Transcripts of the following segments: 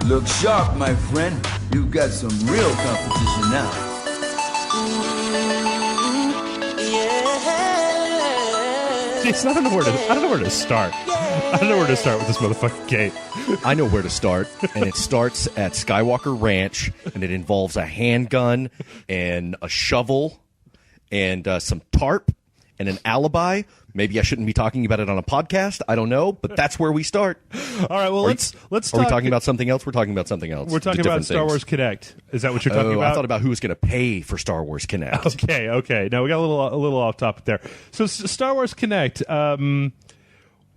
Look sharp, my friend. You've got some real competition now. Jason, I don't know where to start. I don't know where to start with this motherfucking game. I know where to start, and it starts at Skywalker Ranch, and it involves a handgun and a shovel and some tarp and an alibi. Maybe I shouldn't be talking about it on a podcast. I don't know, but that's where we start. All right, well, let's talk. Are we talking about something else? We're talking about something else. We're talking about Star Wars Kinect. Is that what you're talking about? I thought about who was going to pay for Star Wars Kinect. Okay. No, we got a little off topic there. So Star Wars Kinect,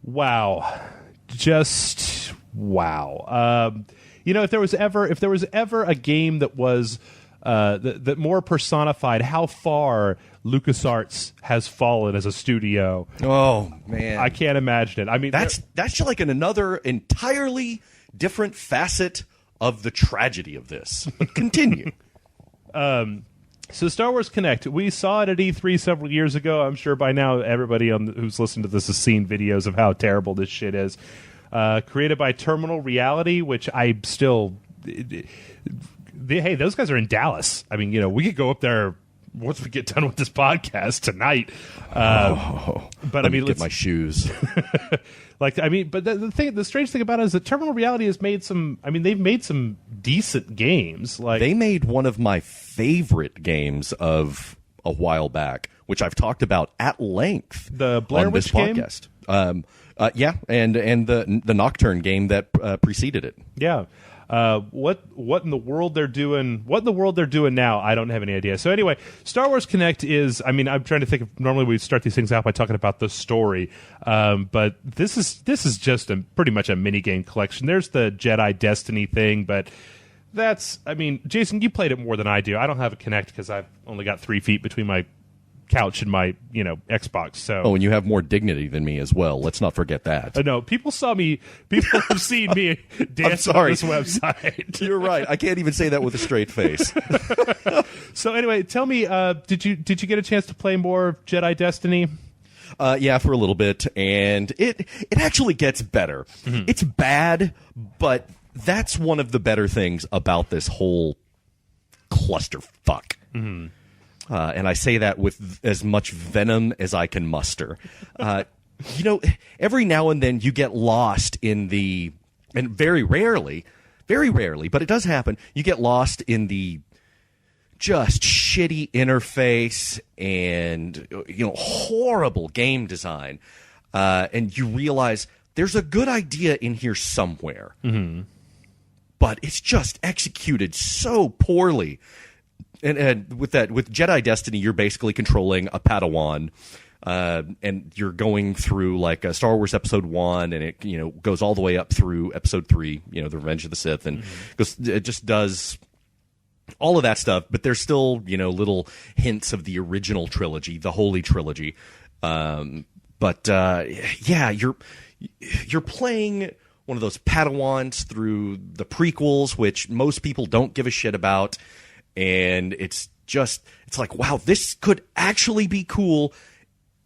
wow. Just wow. If there was ever a game that was that more personified how far LucasArts has fallen as a studio. Oh man, I can't imagine it. I mean, that's just like another entirely different facet of the tragedy of this. But continue. So Star Wars Kinect, we saw it at E3 several years ago. I'm sure by now everybody who's listened to this has seen videos of how terrible this shit is. Created by Terminal Reality, which I still... hey, those guys are in Dallas. I mean, we could go up there once we get done with this podcast tonight. But I mean, get my shoes. But the strange thing about it is that Terminal Reality has made some. I mean, they've made some decent games. Like they made one of my favorite games of a while back, which I've talked about at length. The Blair Witch podcast. Yeah, and the Nocturne game that preceded it. Yeah. What in the world they're doing? What in the world they're doing now? I don't have any idea. So anyway, Star Wars Kinect is. I mean, I'm trying to think of. Normally we start these things out by talking about the story, but this is just pretty much a mini game collection. There's the Jedi Destiny thing, but that's. I mean, Jason, you played it more than I do. I don't have a Kinect because I've only got 3 feet between my couch and my Xbox. So and you have more dignity than me as well. Let's not forget that. No, people have seen me dance on this website. You're right. I can't even say that with a straight face. So anyway, tell me, did you get a chance to play more of Jedi Destiny? Yeah, for a little bit, and it actually gets better. Mm-hmm. It's bad, but that's one of the better things about this whole clusterfuck. Mm-hmm. And I say that with as much venom as I can muster. Every now and then you get lost in and very rarely, but it does happen, you get lost in the just shitty interface and, horrible game design. And you realize there's a good idea in here somewhere. Mm-hmm. But it's just executed so poorly. And with Jedi Destiny, you're basically controlling a Padawan, and you're going through like a Star Wars Episode 1, and it goes all the way up through Episode 3, the Revenge of the Sith, and it just does all of that stuff. But there's still little hints of the original trilogy, the Holy Trilogy. You're playing one of those Padawans through the prequels, which most people don't give a shit about. And it's like, wow, this could actually be cool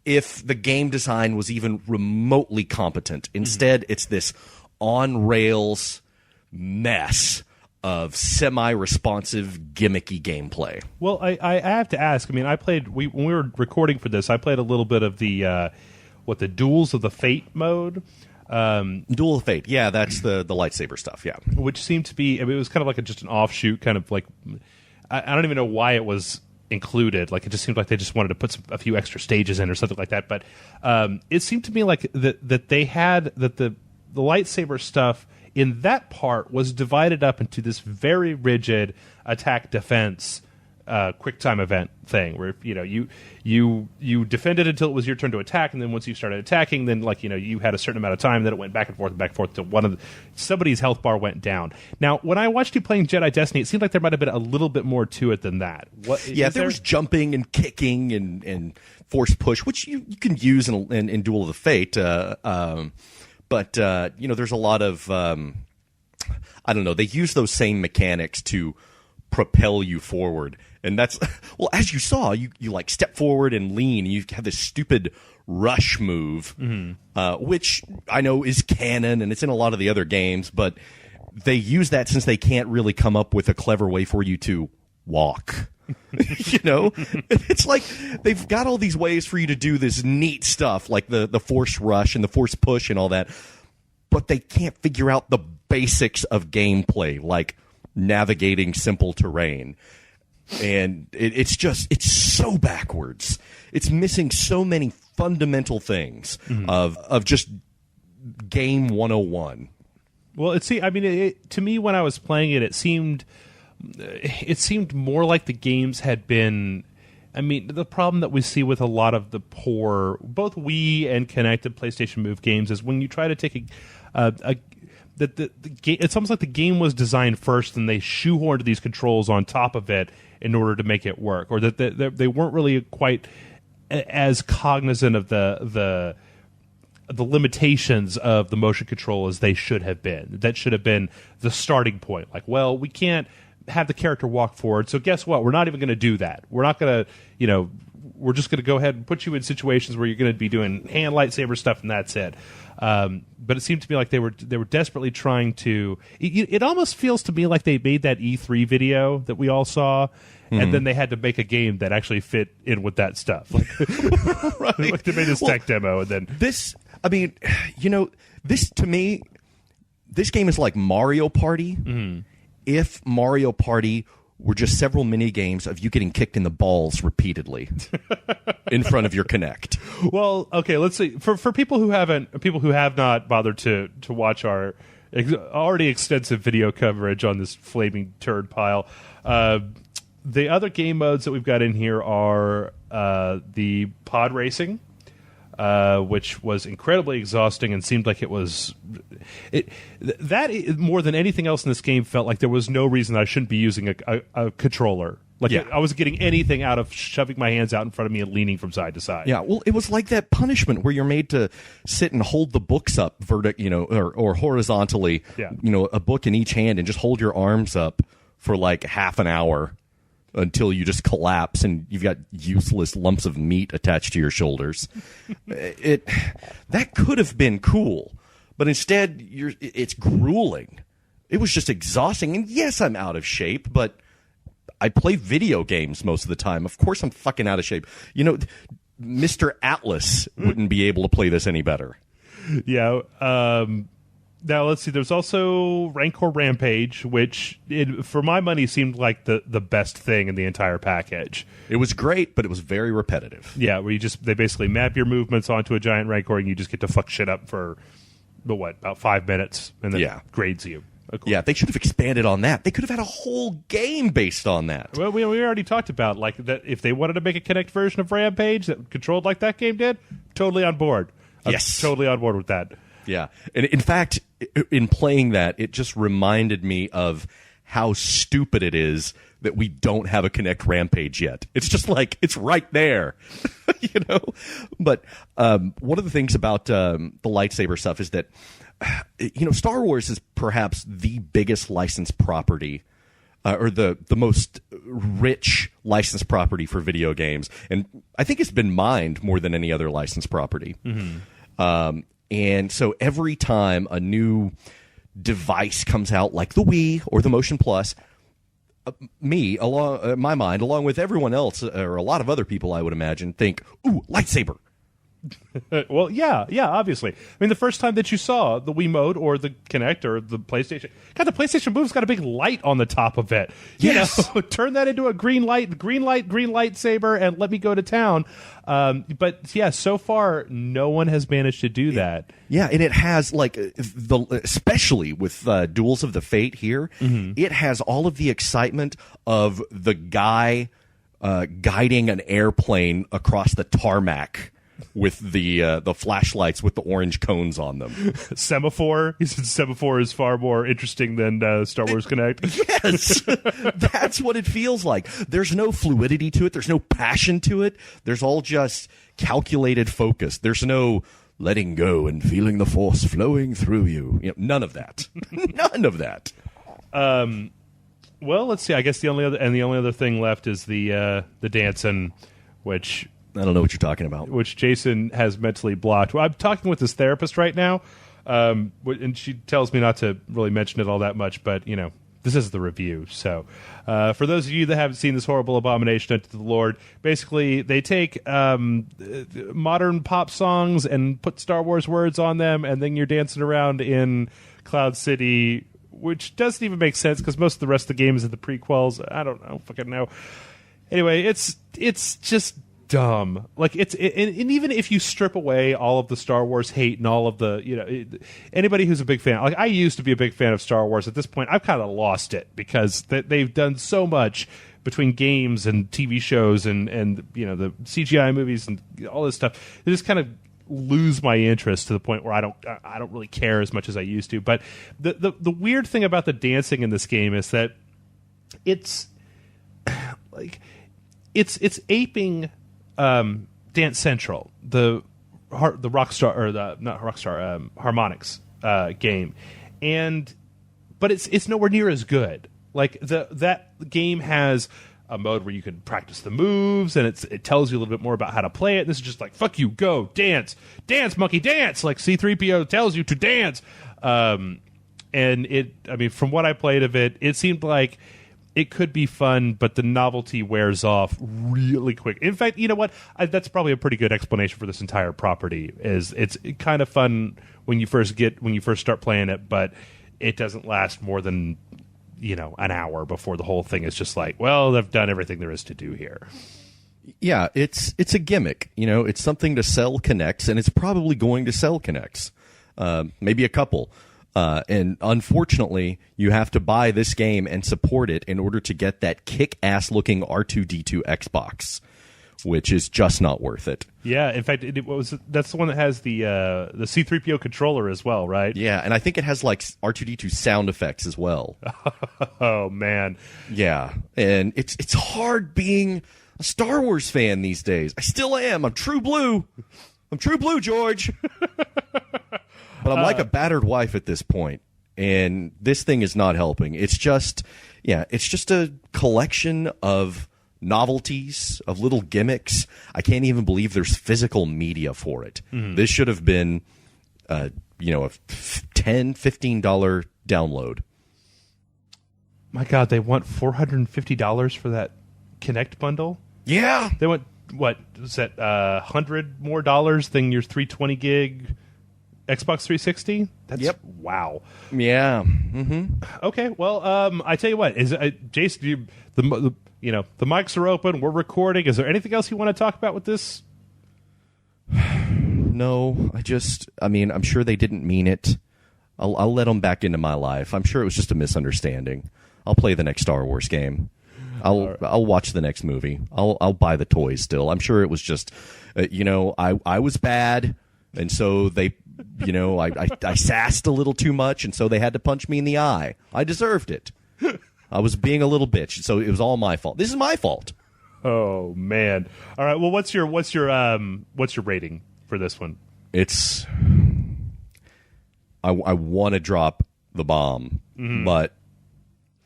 if the game design was even remotely competent. Instead, it's this on-rails mess of semi-responsive, gimmicky gameplay. Well, I have to ask. I mean, when we were recording for this, I played a little bit of the Duels of the Fate mode. Duel of Fate, yeah, that's the lightsaber stuff, yeah. Which seemed to be, it was kind of like just an offshoot, kind of like... I don't even know why it was included. Like, it just seemed like they just wanted to put a few extra stages in or something like that. But it seemed to me like that they had that the lightsaber stuff in that part was divided up into this very rigid attack defense quick time event thing where you defended until it was your turn to attack, and then once you started attacking, then you had a certain amount of time, then it went back and forth till somebody's health bar went down. Now, when I watched you playing Jedi Destiny, it seemed like there might have been a little bit more to it than that. There was jumping and kicking and force push, which you can use in Duel of the Fate. But there's a lot of I don't know. They use those same mechanics to propel you forward. And that's, well, as you saw, you like step forward and lean, and you have this stupid rush move, which I know is canon and it's in a lot of the other games, but they use that since they can't really come up with a clever way for you to walk. You know, it's like they've got all these ways for you to do this neat stuff, like the force rush and the force push and all that, but they can't figure out the basics of gameplay, like navigating simple terrain. And it's so backwards. It's missing so many fundamental things of just game 101. Well, to me, when I was playing it, it seemed more like the games had been. I mean, the problem that we see with a lot of the poor, both Wii and Kinect and PlayStation Move games, is when you try to take it's almost like the game was designed first, and they shoehorned these controls on top of it in order to make it work, or that they weren't really quite as cognizant of the limitations of the motion control as they should have been. That should have been the starting point. Like, well, we can't have the character walk forward, so guess what? We're not even going to do that. We're not going to, we're just going to go ahead and put you in situations where you're going to be doing hand lightsaber stuff, and that's it. But it seemed to me like they were desperately trying to. It almost feels to me like they made that E3 video that we all saw, and then they had to make a game that actually fit in with that stuff. Like, right. Like they made this tech demo, and then this. I mean, this to me, this game is like Mario Party. If Mario Party were just several mini games of you getting kicked in the balls repeatedly in front of your Kinect. Well, okay, let's see. For people who have not bothered to watch our already extensive video coverage on this flaming turd pile, the other game modes that we've got in here are the pod racing, which was incredibly exhausting and seemed like it was more than anything else in this game felt like there was no reason I shouldn't be using a controller. Like, I wasn't getting anything out of shoving my hands out in front of me and leaning from side to side. Yeah, well, it was like that punishment where you're made to sit and hold the books up or horizontally, a book in each hand, and just hold your arms up for like half an hour until you just collapse and you've got useless lumps of meat attached to your shoulders. That could have been cool, but instead it's grueling. It was just exhausting. And yes, I'm out of shape, but I play video games most of the time. Of course I'm fucking out of shape. Mr. Atlas wouldn't be able to play this any better. Yeah. Now, let's see. There's also Rancor Rampage, which, for my money, seemed like the best thing in the entire package. It was great, but it was very repetitive. Yeah, where they basically map your movements onto a giant Rancor, and you just get to fuck shit up for, about 5 minutes, and then it grades you. Yeah, they should have expanded on that. They could have had a whole game based on that. Well, we already talked about that if they wanted to make a Kinect version of Rampage that controlled like that game did, totally on board. Yes. I'm totally on board with that. Yeah. And in fact, in playing that, it just reminded me of how stupid it is that we don't have a Kinect Rampage yet. It's just like, it's right there, But one of the things about the lightsaber stuff is that, Star Wars is perhaps the biggest licensed property or the most rich licensed property for video games. And I think it's been mined more than any other licensed property. And so every time a new device comes out, like the Wii or the Motion Plus, my mind, along with everyone else, or a lot of other people, I would imagine, think, ooh, lightsaber. Well, yeah, obviously. I mean, the first time that you saw the Wiimote or the Kinect or the PlayStation, God, the PlayStation Move's got a big light on the top of it. Yes. Turn that into a green lightsaber, and let me go to town. But yeah, so far, no one has managed to do that. Yeah, and it has, especially with Duels of the Fate here, it has all of the excitement of the guy guiding an airplane across the tarmac with the flashlights with the orange cones on them. Semaphore. He said Semaphore is far more interesting than Star Wars Kinect. Yes! That's what it feels like. There's no fluidity to it. There's no passion to it. There's all just calculated focus. There's no letting go and feeling the force flowing through you. None of that. None of that. Well, let's see. I guess the only other thing left is the dancing, which I don't know what you're talking about. Which Jason has mentally blocked. Well, I'm talking with his therapist right now, And she tells me not to really mention it all that much, but, this is the review. So for those of you that haven't seen this horrible abomination unto the Lord, basically they take modern pop songs and put Star Wars words on them, and then you're dancing around in Cloud City, which doesn't even make sense because most of the rest of the game is in the prequels. I don't fucking know. Anyway, it's just dumb. Like and even if you strip away all of the Star Wars hate and all of the anybody who's a big fan, like I used to be a big fan of Star Wars. At this point I've kind of lost it because they've done so much between games and TV shows and the CGI movies and all this stuff. They just kind of lose my interest to the point where I don't really care as much as I used to. But the weird thing about the dancing in this game is that it's like it's aping Dance Central, the Rockstar, or the not Rockstar, Harmonix game, but it's nowhere near as good. Like that game has a mode where you can practice the moves, and it tells you a little bit more about how to play it. This is just like, fuck you, go dance, monkey, dance. Like C-3PO tells you to dance, and from what I played of it, it seemed like it could be fun, but the novelty wears off really quick. In fact, you know what? That's probably a pretty good explanation for this entire property. Is it's kind of fun when you first start playing it, but it doesn't last more than an hour before the whole thing is just like, well, they've done everything there is to do here. Yeah, it's a gimmick. It's something to sell Kinects, and it's probably going to sell Kinects. Maybe a couple. And unfortunately, you have to buy this game and support it in order to get that kick-ass looking R2-D2 Xbox, which is just not worth it. Yeah, in fact, that's the one that has the C-3PO controller as well, right? Yeah, and I think it has like R2-D2 sound effects as well. Oh man, yeah, and it's hard being a Star Wars fan these days. I still am. I'm true blue. George. But I'm like a battered wife at this point, and this thing is not helping. It's just a collection of novelties, of little gimmicks. I can't even believe there's physical media for it. Mm-hmm. This should have been, a $10, $15 download. My God, they want $450 for that Kinect bundle? Yeah. They want, what, is that $100 more than your 320 gig Xbox 360? That's yep. Wow. Yeah. Mm-hmm. Okay. Well, I tell you what, Jason, the mics are open. We're recording. Is there anything else you want to talk about with this? No. I'm sure they didn't mean it. I'll let them back into my life. I'm sure it was just a misunderstanding. I'll play the next Star Wars game. I'll watch the next movie. I'll buy the toys still. I'm sure it was just, I was bad. And so they, I sassed a little too much, and so they had to punch me in the eye. I deserved it. I was being a little bitch, so it was all my fault. This is my fault. Oh man! All right. Well, what's your rating for this one? It's I want to drop the bomb, mm-hmm. but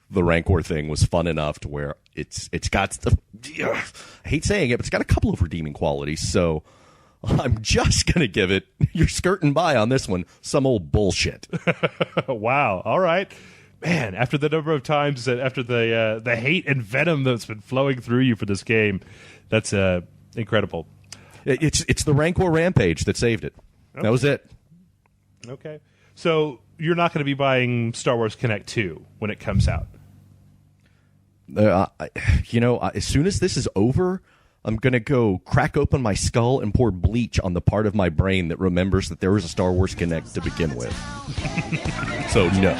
the Rancor thing was fun enough to where it's got I hate saying it, but it's got a couple of redeeming qualities. So I'm just going to give it, you're skirting by on this one, some old bullshit. Wow. All right. Man, after the number of times, after the hate and venom that's been flowing through you for this game, that's incredible. It's the Rancor Rampage that saved it. Okay. That was it. Okay. So you're not going to be buying Star Wars Kinect 2 when it comes out? As soon as this is over, I'm going to go crack open my skull and pour bleach on the part of my brain that remembers that there was a Star Wars Kinect to begin with. So, no.